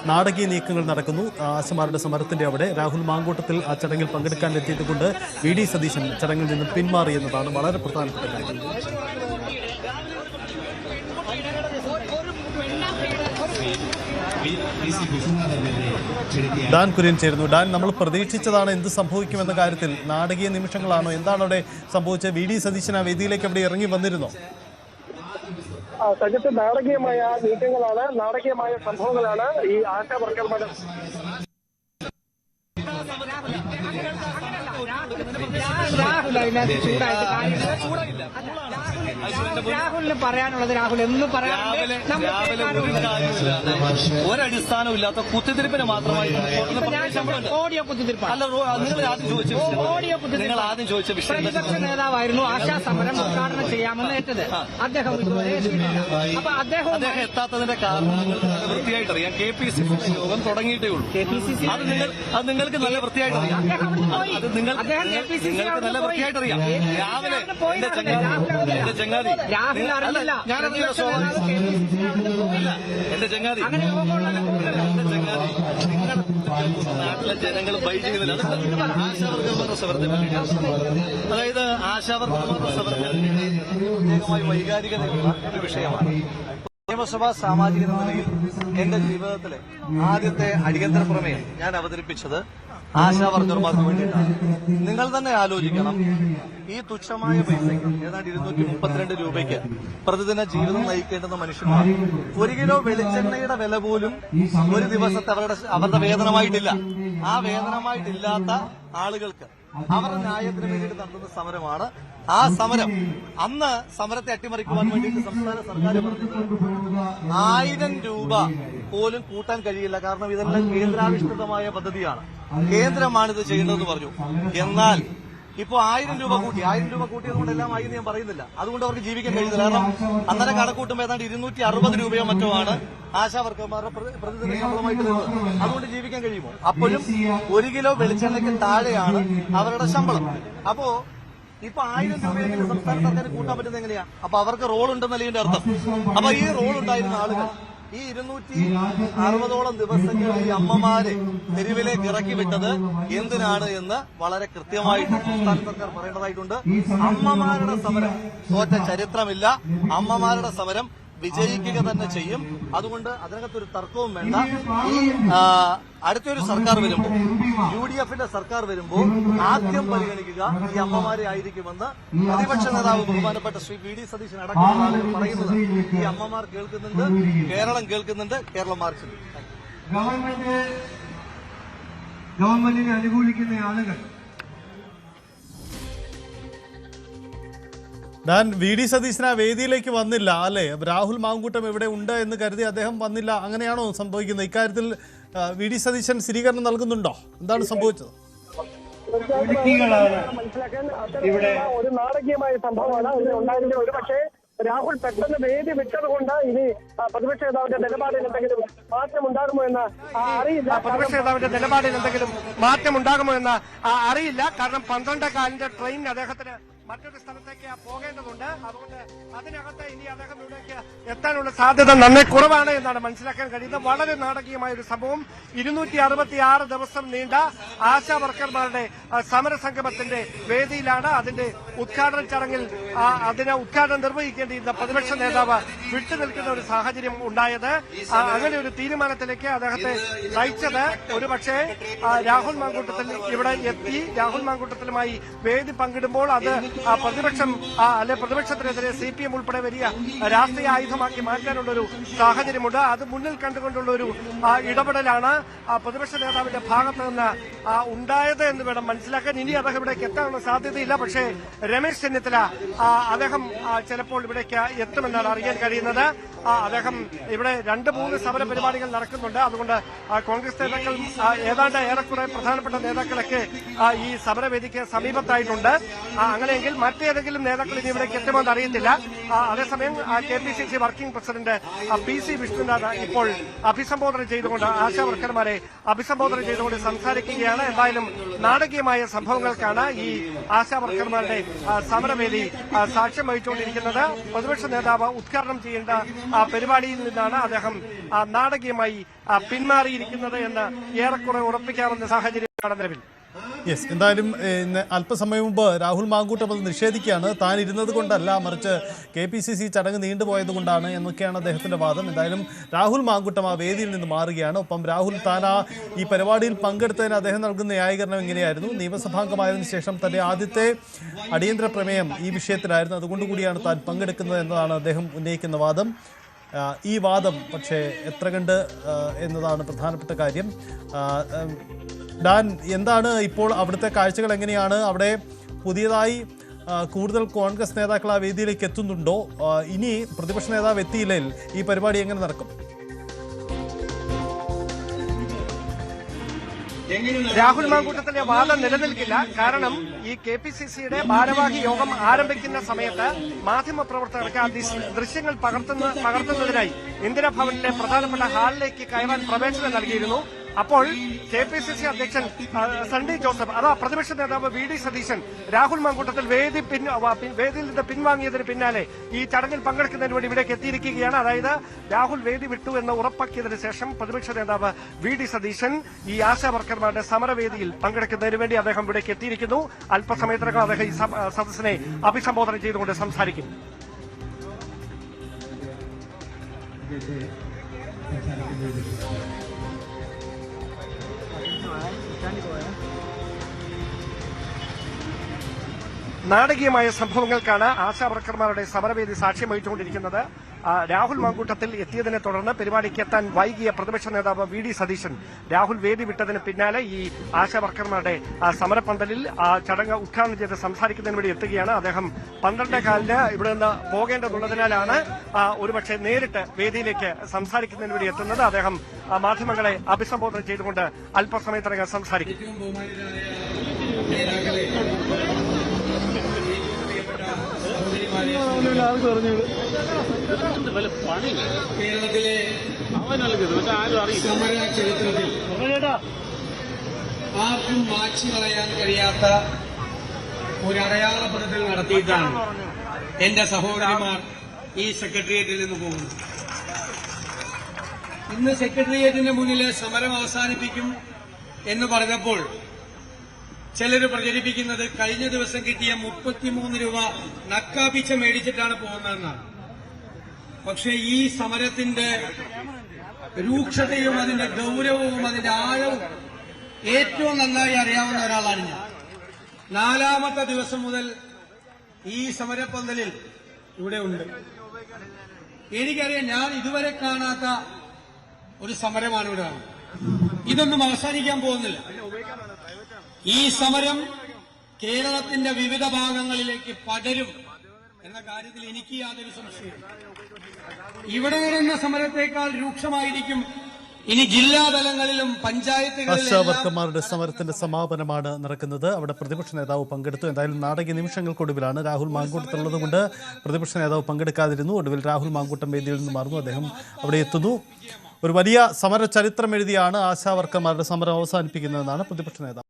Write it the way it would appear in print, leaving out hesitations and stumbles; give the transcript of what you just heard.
നാടകീയ നീക്കങ്ങൾ നടക്കുന്നു. ആശമാരുടെ സമരത്തിന്റെ അവിടെ രാഹുൽ മാങ്കൂട്ടത്തിൽ ആ ചടങ്ങിൽ പങ്കെടുക്കാൻ എത്തിയതുകൊണ്ട് വി.ഡി. സതീശൻ ചടങ്ങിൽ നിന്ന് പിന്മാറി എന്നതാണ് വളരെ പ്രധാനപ്പെട്ട കാര്യം. ഡാൻ കുര്യൻ ചേരുന്നു. ഡാൻ, നമ്മൾ പ്രതീക്ഷിച്ചതാണ് എന്ത് സംഭവിക്കുമെന്ന കാര്യത്തിൽ? നാടകീയ നിമിഷങ്ങളാണോ? എന്താണ് അവിടെ സംഭവിച്ചത്? വി.ഡി. സതീശൻ ആ വേദിയിലേക്ക് അവിടെ ഇറങ്ങി വന്നിരുന്നോ? സജിത്ത്, നാടകീയമായ നീക്കങ്ങളാണ്, നാടകീയമായ സംഭവങ്ങളാണ് ഈ ആശാ വർക്കർമാരുടെ രാഹുലിന് പറയാനുള്ളത്. രാഹുൽ എന്നും ഒരടിസ്ഥാനമില്ലാത്ത കുത്തിത്തിരിപ്പിന് മാത്രമായി ഓഡിയോ കുത്തിത്തിരിപ്പ് അല്ല. നിങ്ങൾ ആദ്യം ചോദിച്ച വിഷയം പ്രതിപക്ഷ നേതാവായിരുന്നു ആശാ സമരം ഉദ്ഘാടനം ചെയ്യാമെന്ന് ഏറ്റത്. അദ്ദേഹം അപ്പൊ അദ്ദേഹം എത്താത്തതിന്റെ കാരണം വൃത്തിയായിട്ട് അറിയാം. KPCC യോഗം തുടങ്ങിയിട്ടേ ഉള്ളൂ. അത് നിങ്ങൾക്ക് നല്ല വൃത്തിയായിട്ട് അറിയാം. അത് നിങ്ങൾക്ക് നല്ല വൃത്തിയായിട്ട് അറിയാം. രാവിലെ എന്റെ ചങ്ങാതി നാട്ടിലെ ജനങ്ങൾ ബൈ ചെയ്യുന്നില്ല. ആശാവർക്കർമാരുടെ സമരത്തെ പറ്റിയിട്ട്, അതായത് ആശാവർക്കർമാരുടെ സമരത്തിൽ വൈകാരികതയുള്ള ഒരു വിഷയമാണ്. നിയമസഭാ സാമാജിക നിലയിൽ എന്റെ ജീവിതത്തിലെ ആദ്യത്തെ അടിയന്തര പ്രമേയം ഞാൻ അവതരിപ്പിച്ചത് ആശാ വർക്കർമാർക്ക് വേണ്ടിയിട്ടാണ്. നിങ്ങൾ തന്നെ ആലോചിക്കണം, ഈ തുച്ഛമായ പൈസയ്ക്ക് ഏതാണ്ട് 232 രൂപയ്ക്ക് പ്രതിദിന ജീവിതം നയിക്കേണ്ടുന്ന മനുഷ്യന്മാർ 1 കിലോ വെളിച്ചെണ്ണയുടെ വില പോലും ഒരു ദിവസത്തെ അവരുടെ വേതനമായിട്ടില്ല. ആ വേതനമായിട്ടില്ലാത്ത ആളുകൾക്ക് അവരുടെ ന്യായത്തിന് വേണ്ടിയിട്ട് നടത്തുന്ന സമരമാണ്. ആ സമരം അന്ന് സമരത്തെ അട്ടിമറിക്കുവാൻ വേണ്ടിയിട്ട് സംസ്ഥാന സർക്കാർ പറഞ്ഞത് 1000 രൂപ പോലും കൂട്ടാൻ കഴിയില്ല, കാരണം ഇതെല്ലാം കേന്ദ്രാവിഷ്കൃതമായ പദ്ധതിയാണ്, കേന്ദ്രമാണിത് ചെയ്യേണ്ടതെന്ന് പറഞ്ഞു. എന്നാൽ ഇപ്പോ 1000 രൂപ കൂട്ടി. 1000 രൂപ കൂട്ടിയത് എല്ലാം ആയി ഞാൻ പറയുന്നില്ല. അതുകൊണ്ട് അവർക്ക് ജീവിക്കാൻ കഴിയുന്നില്ല. കാരണം അന്നേരം കണക്കൂട്ടുമ്പോൾ ഏതാണ്ട് 260 രൂപയോ മറ്റോ ആണ് ആശാ വർക്കർമാരുടെ പ്രതിദിന ശമ്പളമായിട്ട് വരുന്നത്. അതുകൊണ്ട് ജീവിക്കാൻ കഴിയുമോ? അപ്പോഴും 1 കിലോ വെളിച്ചെണ്ണയ്ക്ക് താഴെയാണ് അവരുടെ ശമ്പളം. അപ്പോ ഇപ്പൊ 1000 രൂപയെങ്കിലും സംസ്ഥാന സർക്കാർ കൂട്ടാൻ പറ്റുന്നത് എങ്ങനെയാ? അപ്പൊ അവർക്ക് റോൾ ഉണ്ടെന്നല്ലേ ഇതിന്റെ അർത്ഥം. അപ്പൊ ഈ റോൾ ഉണ്ടായിരുന്ന ആളുകൾ ഈ 260ഓളം ദിവസങ്ങൾ ഈ അമ്മമാരെ തെരുവിലേക്ക് ഇറക്കി വിട്ടത് എന്തിനാണ് എന്ന് വളരെ കൃത്യമായിട്ട് സംസ്ഥാന സർക്കാർ പറയേണ്ടതായിട്ടുണ്ട്. അമ്മമാരുടെ സമരം തോറ്റ ചരിത്രമില്ല. അമ്മമാരുടെ സമരം വിജയിക്കുക തന്നെ ചെയ്യും. അതുകൊണ്ട് അതിനകത്തൊരു തർക്കവും വേണ്ട. ഈ അടുത്തൊരു സർക്കാർ വരുമ്പോൾ, UDFന്റെ സർക്കാർ വരുമ്പോൾ ആദ്യം പരിഗണിക്കുക ഈ അമ്മമാരെ ആയിരിക്കുമെന്ന് പ്രതിപക്ഷ നേതാവ് ബഹുമാനപ്പെട്ട ശ്രീ വി.ഡി. സതീശൻ അടക്കമുള്ള ആളുകൾ പറയുന്നത് ഈ അമ്മമാർ കേൾക്കുന്നുണ്ട്, കേരളം കേൾക്കുന്നുണ്ട്, കേരളം മാർച്ചുണ്ട്. ഗവൺമെന്റിനെ അനുകൂലിക്കുന്ന ആളുകൾ ഞാൻ വി.ഡി. സതീശൻ ആ വേദിയിലേക്ക് വന്നില്ല അല്ലേ? രാഹുൽ മാങ്കൂട്ടം ഇവിടെ ഉണ്ട് എന്ന് കരുതി അദ്ദേഹം വന്നില്ല. അങ്ങനെയാണോ സംഭവിക്കുന്നത്? ഇക്കാര്യത്തിൽ വി.ഡി. സതീശൻ സ്ഥിരീകരണം നൽകുന്നുണ്ടോ? എന്താണ് സംഭവിച്ചത്? മനസ്സിലാക്കാൻ ഇവിടെ ഒരു നാടകീയമായ സംഭവമാണ് ഉണ്ടായിരുന്നത്. ഒരു പക്ഷേ രാഹുൽ പെട്ടെന്ന് വേദി വിട്ടതുകൊണ്ട് ഇനി പ്രതിപക്ഷ നേതാവിന്റെ നിലപാടിൽ എന്തെങ്കിലും മാറ്റം ഉണ്ടാകുമോ എന്ന് അറിയില്ല. പ്രതിപക്ഷ നേതാവിന്റെ നിലപാടിൽ എന്തെങ്കിലും മാറ്റം ഉണ്ടാകുമോ എന്ന് അറിയില്ല. കാരണം 12:15 ട്രെയിൻ അദ്ദേഹത്തിന് മറ്റൊരു സ്ഥലത്തേക്ക് പോകേണ്ടതുണ്ട്. അതുകൊണ്ട് അതിനകത്ത് ഇനി അദ്ദേഹം ഇവിടേക്ക് എത്താനുള്ള സാധ്യത നന്നേ കുറവാണ് എന്നാണ് മനസ്സിലാക്കാൻ കഴിയുന്നത്. വളരെ നാടകീയമായ ഒരു സംഭവം. 266 ദിവസം നീണ്ട ആശാ വർക്കർമാരുടെ സമരസംഗമത്തിന്റെ വേദിയിലാണ് അതിന്റെ ഉദ്ഘാടന ചടങ്ങിൽ ഉദ്ഘാടനം നിർവഹിക്കേണ്ടിയിരുന്ന പ്രതിപക്ഷ നേതാവ് വിട്ടുനിൽക്കുന്ന ഒരു സാഹചര്യം ഉണ്ടായത്. അങ്ങനെ ഒരു തീരുമാനത്തിലേക്ക് അദ്ദേഹത്തെ നയിച്ചത് ഒരുപക്ഷെ രാഹുൽ മാങ്കൂട്ടത്തിൽ ഇവിടെ എത്തി രാഹുൽ മാങ്കൂട്ടത്തിലുമായി വേദി പങ്കിടുമ്പോൾ അത് പ്രതിപക്ഷത്തിനെതിരെ CPM ഉൾപ്പെടെ വലിയ രാഷ്ട്രീയ ആയുധമാക്കി മാറ്റാനുള്ളൊരു സാഹചര്യമുണ്ട്. അത് മുന്നിൽ കണ്ടുകൊണ്ടുള്ള ഒരു ഇടപെടലാണ് പ്രതിപക്ഷ നേതാവിന്റെ ഭാഗത്ത് നിന്ന് ഉണ്ടായത് എന്ന് വേണം മനസ്സിലാക്കാൻ. ഇനി അദ്ദേഹം ഇവിടേക്ക് എത്താനുള്ള സാധ്യതയില്ല. പക്ഷേ രമേശ് ചെന്നിത്തല അദ്ദേഹം ചിലപ്പോൾ ഇവിടേക്ക് എത്തുമെന്നാണ് അറിയാൻ കഴിയുന്നത്. അദ്ദേഹം ഇവിടെ 2-3 സമര പരിപാടികൾ നടക്കുന്നുണ്ട്. അതുകൊണ്ട് കോൺഗ്രസ് നേതാക്കൾ ഏതാണ്ട് ഏറെക്കുറെ പ്രധാനപ്പെട്ട നേതാക്കളൊക്കെ ഈ സമരവേദിക്ക് സമീപത്തായിട്ടുണ്ട്. അങ്ങനെയെങ്കിൽ മറ്റേതെങ്കിലും നേതാക്കൾ ഇനി ഇവിടേക്ക് എത്തുമെന്ന് അറിയത്തില്ല. അതേസമയം KPCC working president PC Vishnunath ഇപ്പോൾ അഭിസംബോധന ചെയ്തുകൊണ്ട് ആശാ വർക്കർമാരെ അഭിസംബോധന ചെയ്തുകൊണ്ട് സംസാരിക്കുകയാണ്. എന്തായാലും നാടകീയമായ സംഭവങ്ങൾക്കാണ് ഈ ആശാ വർക്കർമാരുടെ സമരവേദി സാക്ഷ്യം വഹിച്ചുകൊണ്ടിരിക്കുന്നത്. പ്രതിപക്ഷ നേതാവ് ഉദ്ഘാടനം ചെയ്യേണ്ട പരിപാടിയിൽ നിന്നാണ് അദ്ദേഹം നാടകീയമായി പിന്മാറിയിരിക്കുന്നത് എന്ന് ഏറെക്കുറെ ഉറപ്പിക്കാവുന്ന സാഹചര്യമാണ് നിലവിൽ. യെസ്, എന്തായാലും ഇന്ന് അല്പസമയം മുമ്പ് രാഹുൽ മാങ്കൂട്ടം അത് നിഷേധിക്കുകയാണ്. താൻ ഇരുന്നത് കൊണ്ടല്ല, മറിച്ച് KPCC ചടങ്ങ് നീണ്ടുപോയത് കൊണ്ടാണ് എന്നൊക്കെയാണ് അദ്ദേഹത്തിന്റെ വാദം. എന്തായാലും രാഹുൽ മാങ്കൂട്ടം ആ വേദിയിൽ നിന്ന് മാറുകയാണ്. ഒപ്പം രാഹുൽ താൻ ഈ പരിപാടിയിൽ പങ്കെടുത്തതിന് അദ്ദേഹം നൽകുന്ന ന്യായീകരണം എങ്ങനെയായിരുന്നു? നിയമസഭാംഗമായതിനു ശേഷം തന്റെ ആദ്യത്തെ അടിയന്തര പ്രമേയം ഈ വിഷയത്തിലായിരുന്നു, അതുകൊണ്ടുകൂടിയാണ് താൻ പങ്കെടുക്കുന്നത് എന്നതാണ് അദ്ദേഹം ഉന്നയിക്കുന്ന വാദം. ഈ വാദം പക്ഷേ എത്ര കണ്ട് എന്നതാണ് പ്രധാനപ്പെട്ട കാര്യം. ഡാൻ, എന്താണ് ഇപ്പോൾ അവിടുത്തെ കാഴ്ചകൾ? എങ്ങനെയാണ് അവിടെ പുതിയതായി കൂടുതൽ കോൺഗ്രസ് നേതാക്കൾ ആ വേദിയിലേക്ക് എത്തുന്നുണ്ടോ? ഇനി പ്രതിപക്ഷ നേതാവ് എത്തിയില്ലെങ്കിൽ ഈ പരിപാടി എങ്ങനെ നടക്കും? രാഹുൽ മാങ്കൂട്ടത്തിന്റെ വാദം നിലനിൽക്കില്ല. കാരണം ഈ KPCCയുടെ ഭാരവാഹി യോഗം ആരംഭിക്കുന്ന സമയത്ത് മാധ്യമപ്രവർത്തകർക്ക് ആ ദൃശ്യങ്ങൾ പകർത്തുന്നതിനായി ഇന്ദിരാഭവനിലെ പ്രധാനപ്പെട്ട ഹാളിലേക്ക് കയറാൻ പ്രവേശനം നൽകിയിരുന്നു. അപ്പോൾ KPCC അധ്യക്ഷൻ സണ്ണി ജോസഫ്, അതാ പ്രതിപക്ഷ നേതാവ് VD സതീശൻ രാഹുൽ മാങ്കൂട്ടത്തിൽ വേദിയിൽ നിന്ന് പിൻവാങ്ങിയതിന് പിന്നാലെ ഈ ചടങ്ങിൽ പങ്കെടുക്കുന്നതിന് വേണ്ടി ഇവിടേക്ക് എത്തിയിരിക്കുകയാണ്. അതായത് രാഹുൽ വേദി വിട്ടു എന്ന് ഉറപ്പാക്കിയതിനു ശേഷം പ്രതിപക്ഷ നേതാവ് VD സതീശൻ ഈ ആശാ വർക്കർമാരുടെ സമരവേദിയിൽ പങ്കെടുക്കുന്നതിന് വേണ്ടി അദ്ദേഹം ഇവിടേക്ക് എത്തിയിരിക്കുന്നു. അല്പസമയത്തിനകം അദ്ദേഹം ഈ സദസ്സിനെ അഭിസംബോധന ചെയ്തുകൊണ്ട് സംസാരിക്കും. നാടകീയമായ സംഭവങ്ങൾക്കാണ് ആശാവർക്കർമാരുടെ സമരവേദി സാക്ഷ്യം വഹിച്ചുകൊണ്ടിരിക്കുന്നത്. രാഹുൽ മാങ്കൂട്ടത്തിൽ എത്തിയതിനെ തുടർന്ന് പരിപാടിക്ക് എത്താൻ വൈകിയ പ്രതിപക്ഷ നേതാവ് VD സതീശൻ രാഹുൽ വേദി വിട്ടതിന് പിന്നാലെ ഈ ആശാവർക്കർമാരുടെ സമരപന്തലിൽ ചടങ്ങ് ഉദ്ഘാടനം ചെയ്ത് സംസാരിക്കുന്നതിന് വേണ്ടി എത്തുകയാണ്. അദ്ദേഹം 12:15 ഇവിടെ നിന്ന് പോകേണ്ടതുള്ളതിനാലാണ് ഒരുപക്ഷെ നേരിട്ട് വേദിയിലേക്ക് സംസാരിക്കുന്നതിന് വേണ്ടി എത്തുന്നത്. അദ്ദേഹം മാധ്യമങ്ങളെ അഭിസംബോധന ചെയ്തുകൊണ്ട് അല്പസമയത്തിനകം സംസാരിക്കും. കേരളത്തിലെ സമര ചരിത്രത്തിൽ ആർക്കും മായ്ച്ചു കളയാൻ കഴിയാത്ത ഒരു അടയാളപ്പെടുത്തൽ നടത്തിയിട്ടാണ് എന്റെ സഹോദരിമാർ ഈ സെക്രട്ടേറിയറ്റിൽ നിന്ന് പോകുന്നത്. ഇന്ന് സെക്രട്ടേറിയറ്റിന്റെ മുന്നിൽ സമരം അവസാനിപ്പിക്കും എന്ന് പറഞ്ഞപ്പോൾ ചിലർ പ്രചരിപ്പിക്കുന്നത് കഴിഞ്ഞ ദിവസം കിട്ടിയ 33 രൂപ നക്കാപ്പിച്ച മേടിച്ചിട്ടാണ് പോകുന്നതെന്നാണ്. പക്ഷെ ഈ സമരത്തിന്റെ രൂക്ഷതയും അതിന്റെ ഗൗരവവും അതിന്റെ ആഴവും ഏറ്റവും നന്നായി അറിയാവുന്ന ഒരാളാണ് ഞാൻ. 4ാമത്തെ ദിവസം മുതൽ ഈ സമരപ്പന്തലിൽ ഇവിടെ ഉണ്ട്. എനിക്കറിയാം, ഞാൻ ഇതുവരെ കാണാത്ത ഒരു സമരമാണ് ഇവിടെ. ഇതൊന്നും അവസാനിക്കാൻ പോകുന്നില്ല. ഈ സമരം കേരളത്തിന്റെ വിവിധ ഭാഗങ്ങളിലേക്ക് പടരും എന്ന കാര്യത്തിൽ എനിക്ക് യാതൊരു സംശയവും. ഇവിടെ നടന്ന സമരത്തേക്കാൾ രൂക്ഷമായിരിക്കും ഇനി ജില്ലാതലങ്ങളിലും പഞ്ചായത്തുകളിലും. ആശാവർക്കർമാരുടെ സമരത്തിന്റെ സമാപനമാണ് നടക്കുന്നത്. അവിടെ പ്രതിപക്ഷ നേതാവ് പങ്കെടുത്തു. എന്തായാലും നാടകീയ നിമിഷങ്ങൾക്കൊടുവിലാണ് രാഹുൽ മാങ്കൂട്ടത്തുള്ളത് കൊണ്ട് പ്രതിപക്ഷ നേതാവ് പങ്കെടുക്കാതിരുന്നു. ഒടുവിൽ രാഹുൽ മാങ്കൂട്ടം വേദിയിൽ നിന്ന് മാറുന്നു. അദ്ദേഹം അവിടെ എത്തുന്നു. ഒരു വലിയ സമര ചരിത്രം എഴുതിയാണ് ആശാവർക്കർമാരുടെ സമരം അവസാനിപ്പിക്കുന്നതെന്നാണ് പ്രതിപക്ഷ നേതാവ്.